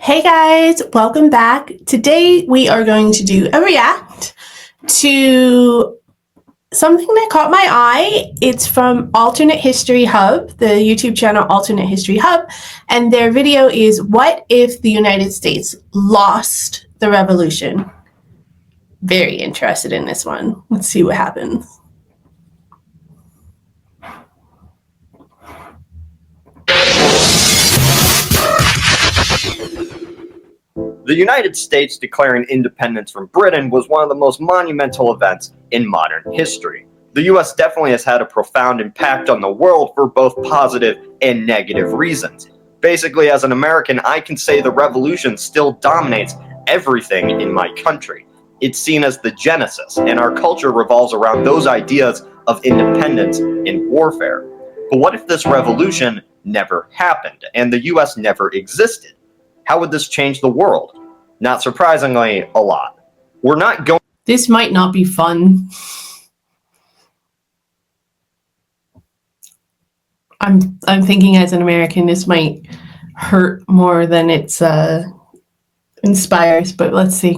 Hey guys, welcome back. Today we are going to do a react to something that caught my eye. It's from Alternate History Hub, the YouTube channel Alternate History Hub, and their video is "What if the United States lost the revolution?" Very interested in this one. Let's see what happens. The United States declaring independence from Britain was one of the most monumental events in modern history. The US definitely has had a profound impact on the world for both positive and negative reasons. Basically, as an American, I can say the revolution still dominates everything in my country. It's seen as the genesis, and our culture revolves around those ideas of independence and warfare. But what if this revolution never happened, and the US never existed? How would this change the world? Not surprisingly, a lot. We're not going. This might not be fun. I'm thinking as an American, this might hurt more than it's inspires, but let's see.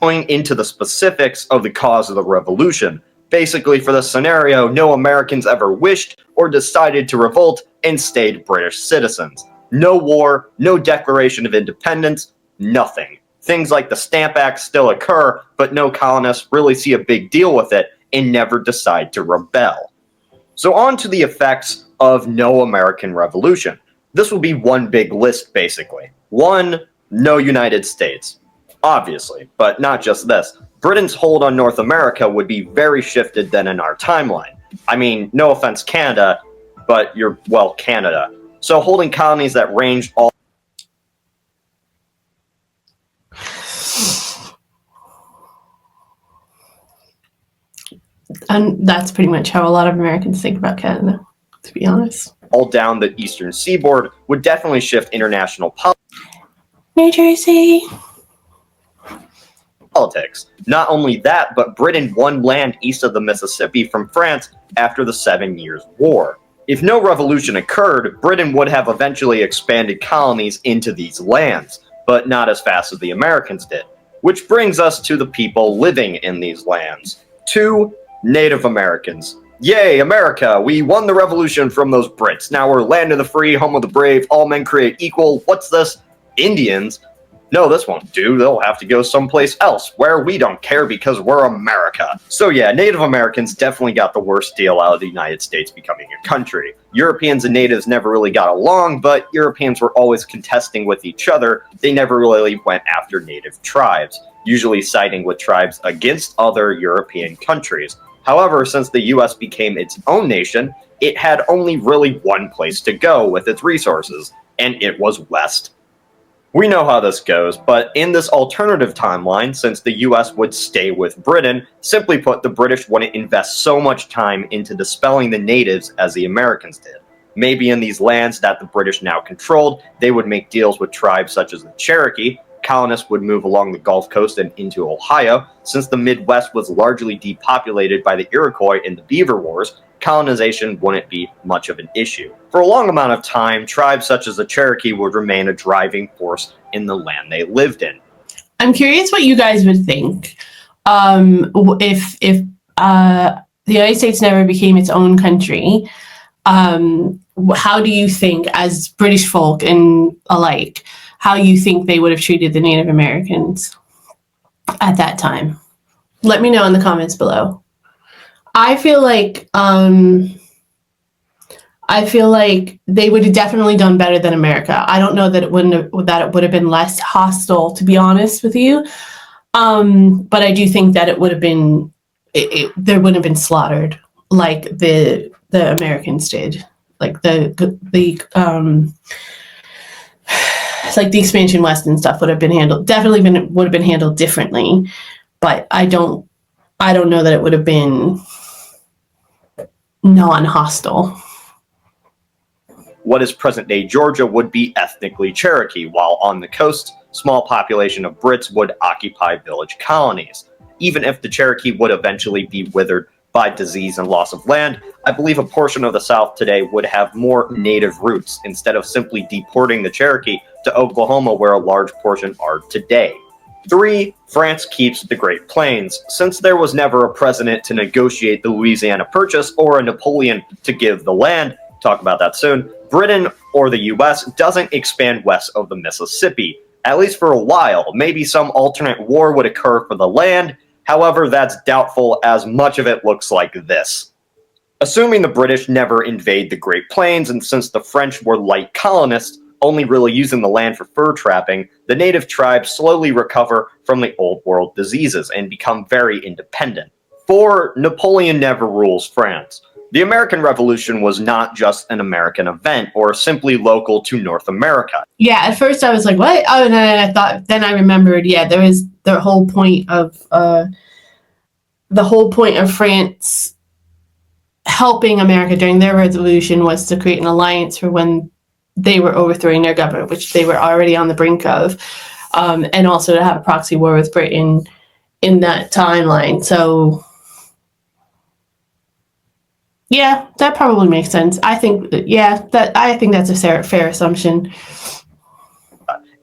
Going into the specifics of the cause of the revolution. Basically, for this scenario, no Americans ever wished or decided to revolt and stayed British citizens. No war, no declaration of independence, nothing. Things like the Stamp Act still occur, but no colonists really see a big deal with it and never decide to rebel. So on to the effects of no American revolution. This will be one big list, basically. 1, no United States. Obviously, but not just this. Britain's hold on North America would be very shifted than in our timeline. I mean, no offense Canada, but well, Canada. So holding colonies that ranged all. And that's pretty much how a lot of Americans think about Canada, to be honest. All down the eastern seaboard would definitely shift international New Jersey. politics. Not only that, but Britain won land east of the Mississippi from France after the 7 Years' War. If no revolution occurred, Britain would have eventually expanded colonies into these lands, but not as fast as the Americans did. Which brings us to the people living in these lands. 2, Native Americans. Yay, America! We won the revolution from those Brits. Now we're land of the free, home of the brave, all men create equal. What's this? Indians? No, this won't do. They'll have to go someplace else, where we don't care because we're America. So yeah, Native Americans definitely got the worst deal out of the United States becoming a country. Europeans and natives never really got along, but Europeans were always contesting with each other. They never really went after native tribes, usually siding with tribes against other European countries. However, since the US became its own nation, it had only really one place to go with its resources, and it was west. We know how this goes, but in this alternative timeline, since the US would stay with Britain, simply put, the British wouldn't invest so much time into dispelling the natives as the Americans did. Maybe in these lands that the British now controlled, they would make deals with tribes such as the Cherokee. Colonists would move along the Gulf Coast and into Ohio. Since the Midwest was largely depopulated by the Iroquois in the Beaver Wars, colonization wouldn't be much of an issue. For a long amount of time, tribes such as the Cherokee would remain a driving force in the land they lived in. I'm curious what you guys would think if the United States never became its own country. How do you think, as British folk and alike, how you think they would have treated the Native Americans at that time? Let me know in the comments below. I feel like they would have definitely done better than America. I don't know that it would have been less hostile, to be honest with you. But I do think that it would have been there wouldn't have been slaughtered like the Americans did. Like the expansion west and stuff would have been handled would have been handled differently. But I don't know that it would have been non-hostile. What is present-day Georgia would be ethnically Cherokee, while on the coast, small population of Brits would occupy village colonies. Even if the Cherokee would eventually be withered by disease and loss of land, I believe a portion of the South today would have more native roots. Instead of simply deporting the Cherokee, to Oklahoma, where a large portion are today. 3. France keeps the Great Plains. Since there was never a president to negotiate the Louisiana Purchase or a Napoleon to give the land, talk about that soon, Britain or the US doesn't expand west of the Mississippi, at least for a while. Maybe some alternate war would occur for the land, however that's doubtful as much of it looks like this. Assuming the British never invade the Great Plains, and since the French were light colonists, only really using the land for fur trapping, the native tribes slowly recover from the Old World diseases and become very independent. 4. Napoleon never rules France. The American Revolution was not just an American event or simply local to North America. Yeah, at first I was like, what? Oh, and then I remembered, yeah, there was the whole point of France helping America during their revolution was to create an alliance for when they were overthrowing their government, which they were already on the brink of, and also to have a proxy war with Britain in that timeline. So, yeah, that probably makes sense. I think that's a fair assumption.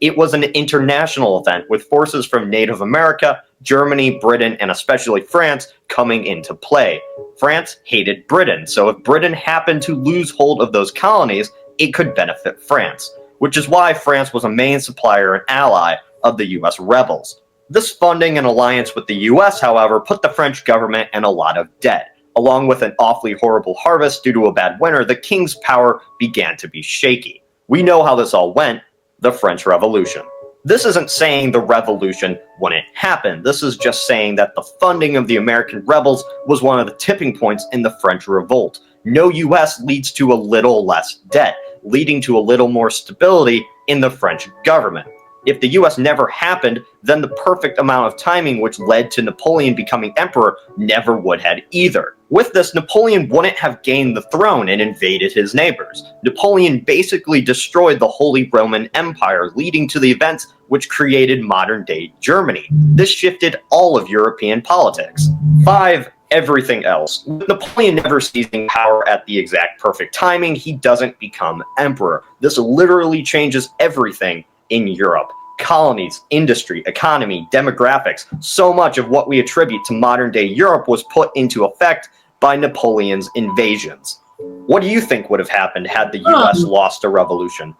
It was an international event with forces from Native America, Germany, Britain, and especially France coming into play. France hated Britain, so if Britain happened to lose hold of those colonies, it could benefit France, which is why France was a main supplier and ally of the US rebels. This funding and alliance with the US, however, put the French government in a lot of debt. Along with an awfully horrible harvest due to a bad winter, the king's power began to be shaky. We know how this all went: the French Revolution. This isn't saying the revolution wouldn't happen. This is just saying that the funding of the American rebels was one of the tipping points in the French Revolt. No US leads to a little less debt, leading to a little more stability in the French government. If the US never happened, then the perfect amount of timing which led to Napoleon becoming emperor never would have either. With this, Napoleon wouldn't have gained the throne and invaded his neighbors. Napoleon basically destroyed the Holy Roman Empire, leading to the events which created modern-day Germany. This shifted all of European politics. 5. Everything else. With Napoleon never seizing power at the exact perfect timing, he doesn't become emperor. This literally changes everything in Europe. Colonies, industry, economy, demographics, so much of what we attribute to modern-day Europe was put into effect by Napoleon's invasions. What do you think would have happened had the US lost a revolution?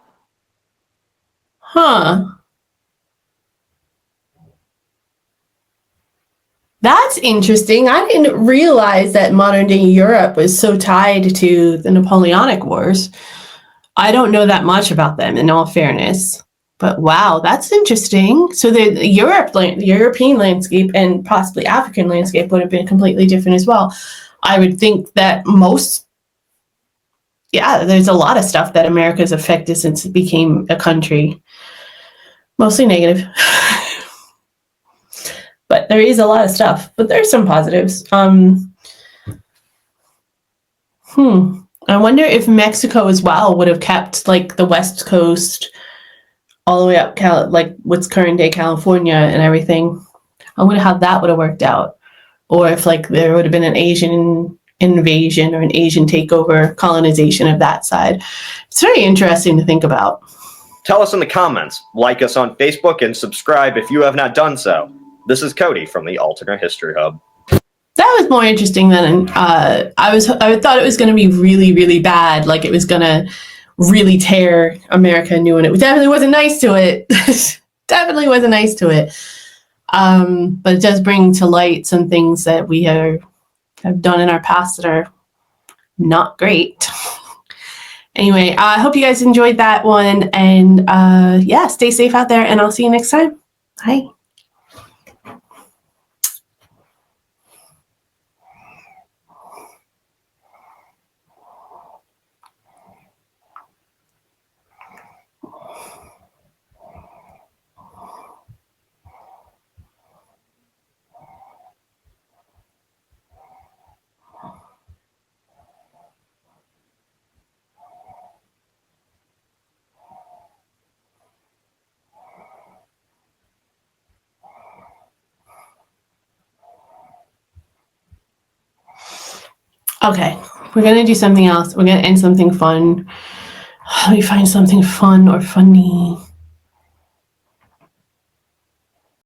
That's interesting. I didn't realize that modern-day Europe was so tied to the Napoleonic Wars. I don't know that much about them, in all fairness. But wow, that's interesting. So the European landscape and possibly African landscape would have been completely different as well. I would think that there's a lot of stuff that America's affected since it became a country. Mostly negative. But there is a lot of stuff. But there's some positives. I wonder if Mexico as well would have kept like the West Coast all the way up, like what's current day California and everything. I wonder how that would have worked out. Or if like there would have been an Asian invasion or an Asian takeover, colonization of that side. It's very interesting to think about. Tell us in the comments, like us on Facebook, and subscribe if you have not done so. This is Cody from the Alternate History Hub. That was more interesting than I thought it was going to be really, really bad. Like it was going to really tear America new, and it definitely wasn't nice to it. Definitely wasn't nice to it. But it does bring to light some things that we have done in our past that are not great. Anyway, I hope you guys enjoyed that one, and stay safe out there, and I'll see you next time. Bye. Okay, we're going to do something else. We're going to end something fun. Let me find something fun or funny.